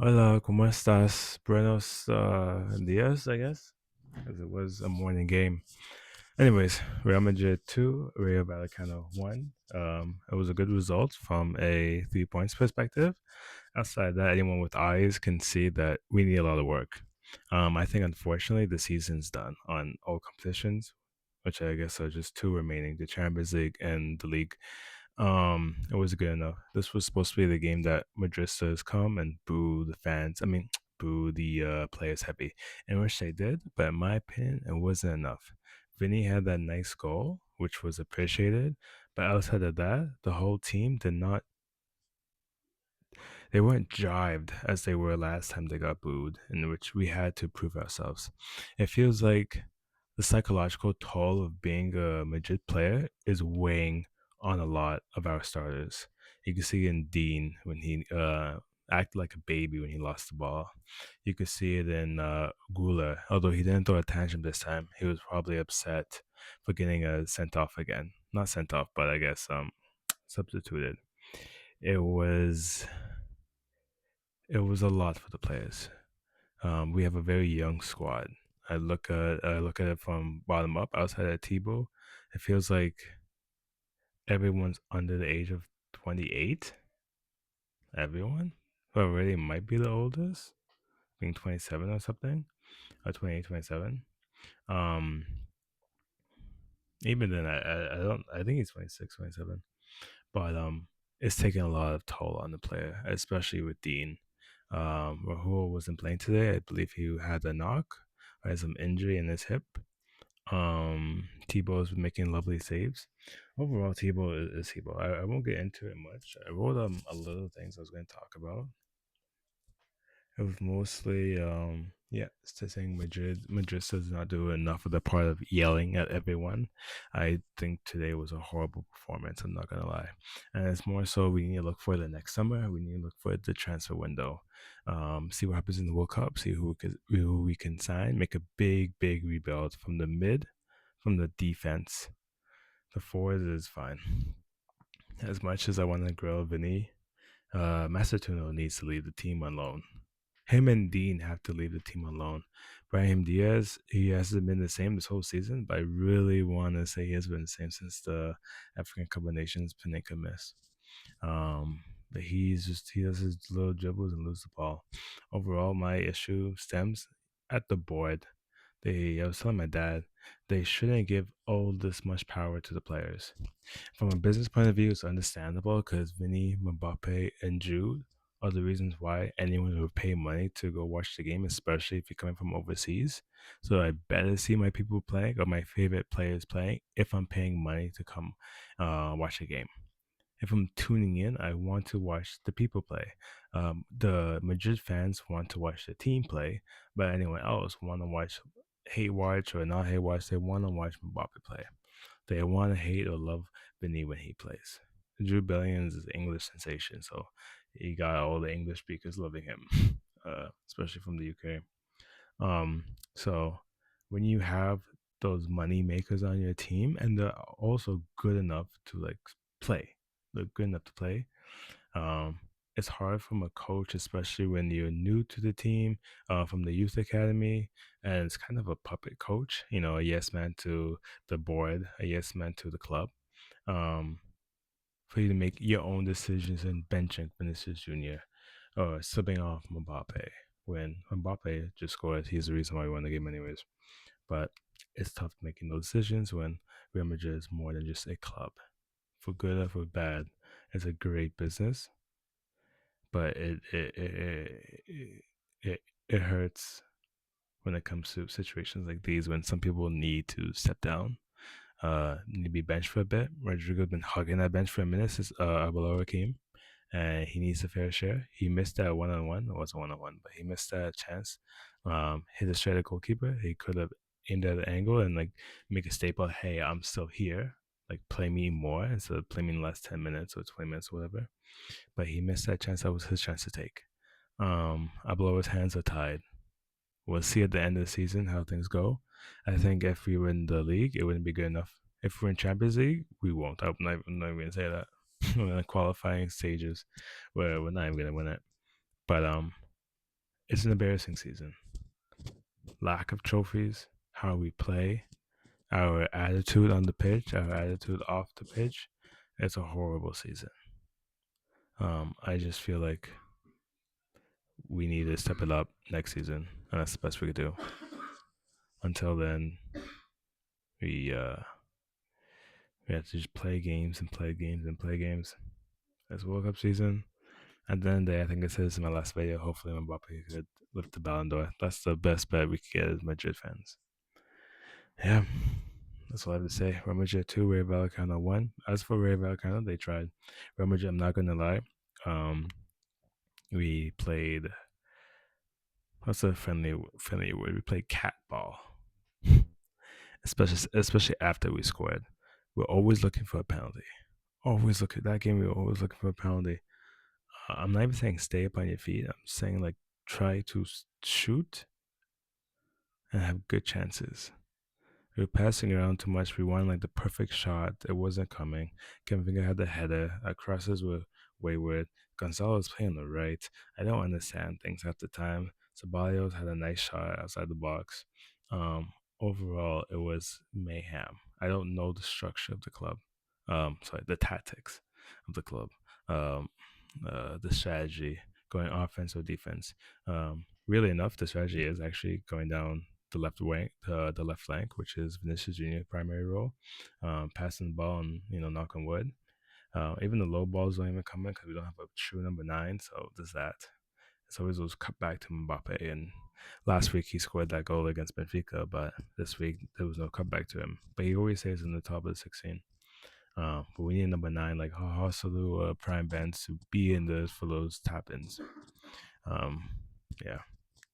Hola, ¿cómo estás? Buenos días, I guess, because it was a morning game. Anyways, Real Madrid 2, Rayo Vallecano 1. It was a good result from a 3 points perspective. Outside that, anyone with eyes can see that we need a lot of work. I think, unfortunately, the season's done on all competitions, which I guess are just two remaining, the Champions League and the league. It was good enough. This was supposed to be the game that Madristas come and boo the fans. I mean, boo the players heavy, in which they did. But in my opinion, it wasn't enough. Vinny had that nice goal, which was appreciated. But outside of that, the whole team did not. They weren't jived as they were last time they got booed, in which we had to prove ourselves. It feels like the psychological toll of being a Madrid player is weighing on a lot of our starters. You can see in Dean when he acted like a baby when he lost the ball. You could see it in Gula, although he didn't throw a tantrum this time. He was probably upset for getting sent off again. Not sent off, but I guess substituted. It was it was a lot for the players. We have a very young squad. I look at it from bottom up. Outside of Tebow, it feels like everyone's under the age of 28. Everyone, who already might be the oldest, being 27 or something, or 28, 27. Um, Even then, I don't. I think he's 26, 27. But it's taking a lot of toll on the player, especially with Dean. Rahul wasn't playing today. I believe he had a knock or had some injury in his hip. Tebow's making lovely saves. Overall, Tebow is Tebow. I won't get into it much. I wrote a little things I was going to talk about. It was mostly, yeah, it's just saying Madrid does not do enough of the part of yelling at everyone. I think today was a horrible performance. I'm not gonna lie, and it's more so we need to look for the next summer. We need to look for the transfer window, see what happens in the World Cup, see who we can sign, make a big rebuild from the mid, from the defense. The forwards is fine. As much as I want to grill Vinny, Macedonia needs to leave the team alone. Him and Dean have to leave the team alone. Brahim Diaz, he hasn't been the same this whole season, but I really want to say he has been the same since the African Cup of Nations Pinnacle miss. But he does his little dribbles and lose the ball. Overall, my issue stems at the board. I was telling my dad they shouldn't give all this much power to the players. From a business point of view, it's understandable because Vinny, Mbappe, and Jude are the reasons why anyone would pay money to go watch the game, especially if you're coming from overseas. So I better see my people playing or my favorite players playing if I'm paying money to come watch a game. If I'm tuning in, I want to watch the people play. The Madrid fans want to watch the team play, but anyone else want to hate watch or not hate watch. They want to watch Mbappe play. They want to hate or love Vinny when he plays. Drew Bellingham is an English sensation, so he got all the English speakers loving him, especially from the UK. So when you have those money makers on your team and they're also good enough to like play, they're good enough to play. Um, it's hard from a coach, especially when you're new to the team, from the youth academy, and it's kind of a puppet coach. You know, a yes man to the board, a yes man to the club. Um, for you to make your own decisions and benching Vinicius Jr. or subbing off Mbappe when Mbappe just scored. He's the reason why we won the game, anyways. But it's tough making those decisions when Real Madrid is more than just a club. For good or for bad, it's a great business, but it hurts when it comes to situations like these when some people need to step down, need to be benched for a bit. Rodrigo's been hugging that bench for a minute since Arbeloa came, and he needs a fair share. He missed that one on one. It wasn't one on one, but he missed that chance. Hit a straight at goalkeeper. He could have aimed at an angle and like make a staple. Hey, I'm still here. Like play me more instead of play me in the last 10 minutes or 20 minutes or whatever. But he missed that chance. That was his chance to take. Arbeloa's hands are tied. We'll see at the end of the season how things go. I think if we win the league, it wouldn't be good enough. If we're in Champions League, we won't. I'm not even gonna say that. We're in the qualifying stages where we're not even gonna win it. But It's an embarrassing season. Lack of trophies, how we play, our attitude on the pitch, our attitude off the pitch. It's a horrible season. I just feel like we need to step it up next season, and that's the best we could do. Until then, we uh, we have to just play games and play games and play games. It's World Cup season. At the end of the day, I think it says in my last video, hopefully Mbappe could lift the Ballon d'Or. That's the best bet we could get as Madrid fans. Yeah, that's all I have to say. Real Madrid 2, Rayo Vallecano 1. As for Rayo Vallecano, they tried. Real Madrid, I'm not going to lie. Um, we played, what's a friendly word? We played cat ball, especially after we scored. We're always looking for a penalty. Always look at that game. We were always looking for a penalty. I'm not even saying stay up on your feet. I'm saying like try to shoot and have good chances. We were passing around too much. We wanted like the perfect shot. It wasn't coming. Kamavinga had the header. Our crosses were wayward. Gonzalo was playing on the right. I don't understand things half the time. Ceballos had a nice shot outside the box. Um, Overall, it was mayhem. I don't know the structure of the club. Sorry, the tactics of the club. Um, the strategy, going offense or defense. Really enough, the strategy is actually going down the left flank, which is Vinicius Junior's primary role, passing the ball and knock on wood. Even the low balls don't even come in because we don't have a true number 9. So there's that. It's always those cut back to Mbappe, and last week he scored that goal against Benfica, but this week there was no cutback to him. But he always stays in the top of the 16. But we need a number 9 like Hasalu, Prime Benz to be in the for those tap ins. Um, yeah.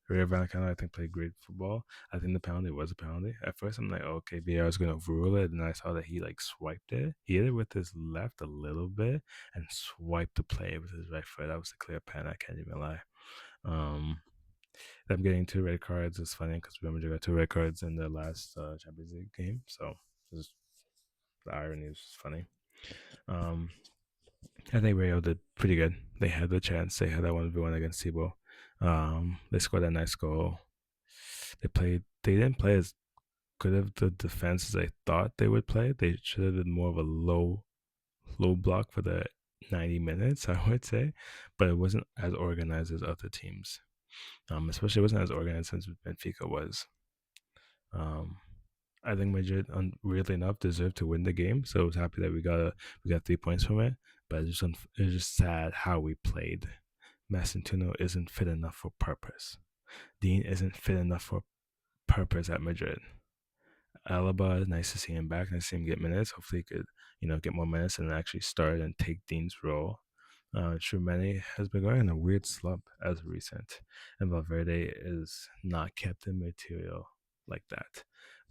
Rio Valicano, I think, played great football. I think the penalty was a penalty. At first, I'm like, oh, okay, VAR is going to rule it. And I saw that he, like, swiped it. He hit it with his left a little bit and swiped the play with his right foot. That was a clear pen. I can't even lie. Them getting 2 red cards is funny because Real Madrid got 2 red cards in the last Champions League game. So, just, the irony is just funny. I think Rayo did pretty good. They had the chance. They had that 1v1 against Tibo. They scored a nice goal. They didn't play as good of the defense as I thought they would play. They should have done more of a low block for the 90 minutes, I would say. But it wasn't as organized as other teams. Especially it wasn't as organized as Benfica was. I think Madrid, weirdly enough, deserved to win the game. So I was happy that we got 3 points from it. But it's just sad how we played. Massentuno isn't fit enough for purpose. Dean isn't fit enough for purpose at Madrid. Alaba, nice to see him back. Nice to see him get minutes. Hopefully, he could get more minutes and actually start and take Dean's role. Trumani has been going on a weird slump as of recent, and Valverde is not captain material like that.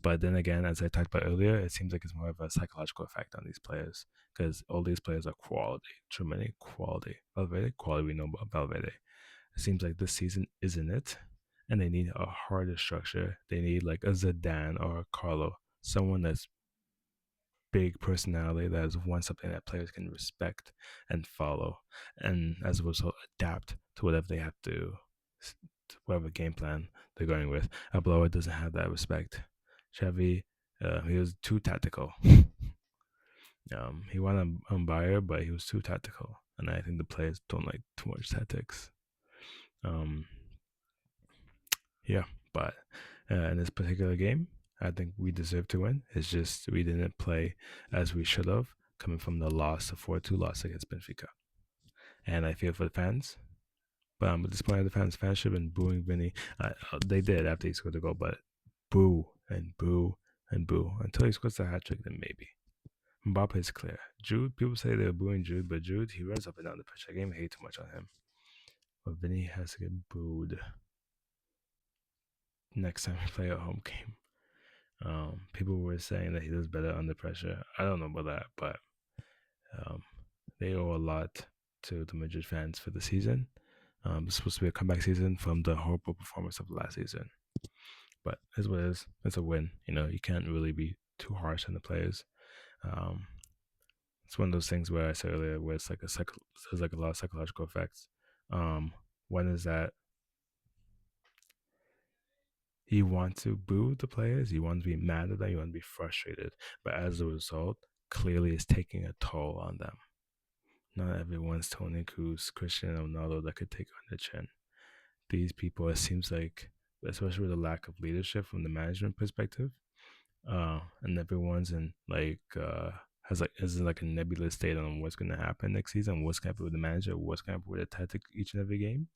But then again, as I talked about earlier, it seems like it's more of a psychological effect on these players because all these players are quality. Trumani, quality. Valverde, quality. We know about Valverde. It seems like this season isn't it, and they need a harder structure. They need like a Zidane or a Carlo, someone that's big personality that has won something that players can respect and follow, and as a result adapt to whatever they have to whatever game plan they're going with. Abloa doesn't have that respect. Xavi, he was too tactical. He won on Bayer, but he was too tactical, and I think the players don't like too much tactics. Yeah, but in this particular game, I think we deserve to win. It's just we didn't play as we should have, coming from the loss, the 4-2 loss against Benfica. And I feel for the fans. But I'm disappointed the fans should have been booing Vinny. They did after he scored the goal, but boo and boo and boo until he scores the hat trick. Then maybe Mbappe is clear. Jude, people say they're booing Jude, but Jude he runs up and down the pitch. I game hate too much on him. But Vinny has to get booed next time we play a home game. People were saying that he does better under pressure. I don't know about that, but they owe a lot to the Madrid fans for the season. It's supposed to be a comeback season from the horrible performance of last season. But it's what it is. It's a win. You can't really be too harsh on the players. It's one of those things where I said earlier where it's like there's like a lot of psychological effects. One is that You want to boo the players, you want to be mad at them, you want to be frustrated, but as a result, clearly it's taking a toll on them. Not everyone's Tony Cruz, Cristiano Ronaldo that could take on the chin. These people, it seems like, especially with the lack of leadership from the management perspective, and everyone's in has like is in like a nebulous state on what's going to happen next season, what's going to happen with the manager, what's going to happen with the tactic each and every game.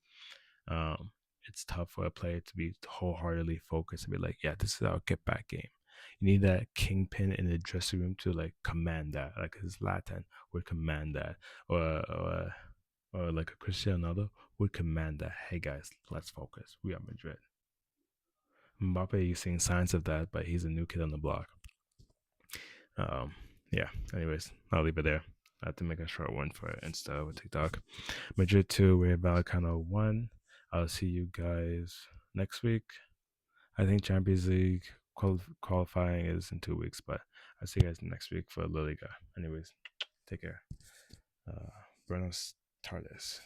Um, it's tough for a player to be wholeheartedly focused and be like, yeah, this is our get back game. You need that kingpin in the dressing room to like command that, like his Latin would command that, or like a Cristiano Ronaldo would command that. Hey guys, let's focus. We are Madrid. Mbappe, you're seeing signs of that, but he's a new kid on the block. Um, yeah. Anyways, I'll leave it there. I have to make a short one for Insta or TikTok. Madrid 2, we're Vallecano 1. I'll see you guys next week. I think Champions League qualifying is in 2 weeks, but I'll see you guys next week for La Liga. Anyways, take care. Buenos tardes.